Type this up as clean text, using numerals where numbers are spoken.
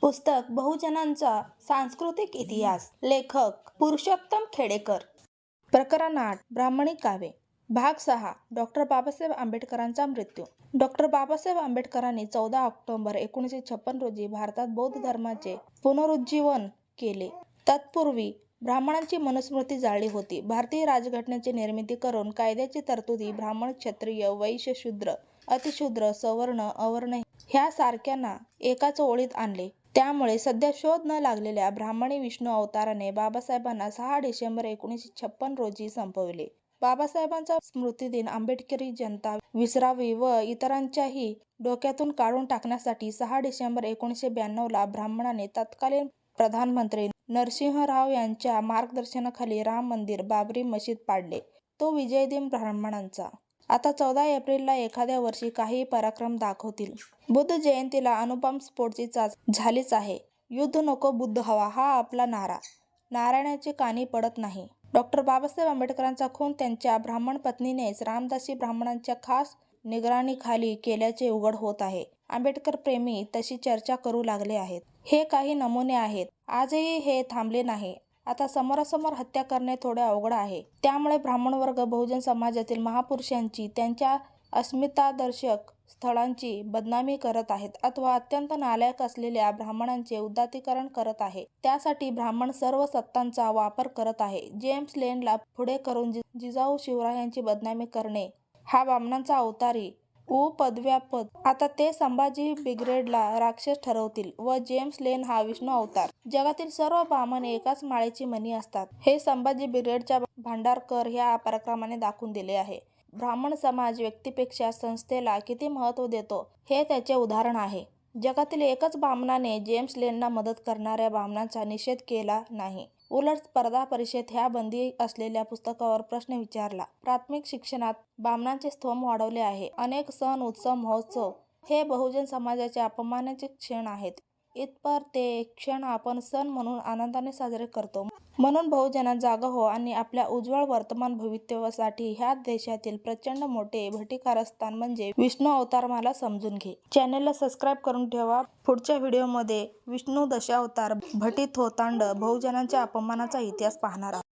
पुस्तक बहुजनांचा सांस्कृतिक इतिहास. लेखक पुरुषोत्तम खेडेकर. प्रकरण 8. ब्राह्मणी काव्ये. भाग 6. डॉ. बाबासाहेब आंबेडकरांचा मृत्यू. डॉ. बाबासाहेब आंबेडकरांनी 14 ऑक्टोबर 1956 रोजी भारतात बौद्ध धर्माचे पुनरुज्जीवन केले. तत्पूर्वी ब्राह्मणांची मनुस्मृती जाळली होती. भारतीय राज्यघटनेची निर्मिती करून कायद्याची तरतुदी ब्राह्मण, क्षत्रिय, वैश्य, शूद्र, अतिशूद्र, सवर्ण, अवर्ण ह्या सारख्यांना एकाच ओळीत आणले. त्यामुळे सध्या शोध न लागलेल्या ब्राह्मणी विष्णू अवताराने बाबासाहेबांना 6 डिसेंबर 1956 रोजी संपविले. बाबासाहेबांचा स्मृतिदिन आंबेडकरी जनता विसरावी व इतरांच्याही डोक्यातून काढून टाकण्यासाठी 6 डिसेंबर 1992 ला ब्राह्मणाने तत्कालीन प्रधानमंत्री नरसिंहराव यांच्या मार्गदर्शनाखाली राम मंदिर, बाबरी मशीद पाडले. तो विजयदिन ब्राह्मणांचा. आता 14 एप्रिलला एखाद्या वर्षी काही पराक्रम दाखवतील. बुद्ध जयंतीला अणुबॉम्बस्फोटाची चाचणी झालीच आहे. युद्ध नको बुद्ध हवा हा आपला नारा नारायणाची कानी पडत नाही. डॉ. बाबासाहेब आंबेडकरांचा खून त्यांच्या ब्राह्मण पत्नीनेच रामदासी ब्राह्मणांच्या खास निगराणीखाली केल्याचे उघड होत आहे. आंबेडकर प्रेमी तशी चर्चा करू लागले आहेत. हे काही नमुने आहेत. आजही हे थांबले नाही. आता समोरासमोर हत्या करणे थोडे अवघड आहे. त्यामुळे ब्राह्मण वर्ग बहुजन समाजातील महापुरुषांची, त्यांच्या अस्मितादर्शक स्थळांची बदनामी करत आहेत अथवा अत्यंत नालायक असलेल्या ब्राह्मणांचे उदात्तीकरण करत आहे. त्यासाठी ब्राह्मण सर्व सत्तांचा वापर करत आहे. जेम्स लेनला पुढे करून जिजाऊ शिवरायांची बदनामी करणे हा ब्राह्मणांचा अवतारी पदव्यापद. आता ते संभाजी ब्रिगेडला राक्षस ठरवतील व जेम्स लेन हा विष्णू अवतार. जगातील सर्व ब्राह्मण एकाच माळेची मणी असतात हे संभाजी ब्रिगेडच्या भांडारकर ह्या पराक्रमाने दाखवून दिले आहे. ब्राह्मण समाज व्यक्तीपेक्षा संस्थेला किती महत्त्व देतो हे त्याचे उदाहरण आहे. जगातील एकच ब्राह्मणाने जेम्स लेनना मदत करणाऱ्या ब्राह्मणांचा निषेध केला नाही. उलट स्पर्धा परीक्षेत ह्या बंदी असलेल्या पुस्तकावर प्रश्न विचारला. प्राथमिक शिक्षणात ब्राह्मणांचे स्तोम वाढवले आहे. अनेक सण, उत्सव, महोत्सव हे बहुजन समाजाच्या अपमानाचे क्षण आहेत. इतपर ते क्षण आपण सण म्हणून आनंदाने साजरे करतो. म्हणून बहुजनात जागा हो आणि आपल्या उज्ज्वल वर्तमान भवितव्यासाठी ह्या देशातील प्रचंड मोठे भटिकारस्थान म्हणजे विष्णू अवतार मला समजून घे. चॅनेलला सबस्क्राईब करून ठेवा. पुढच्या व्हिडिओमध्ये विष्णू दशावतार भटित होतांड बहुजनांच्या अपमानाचा इतिहास पाहणार आहोत.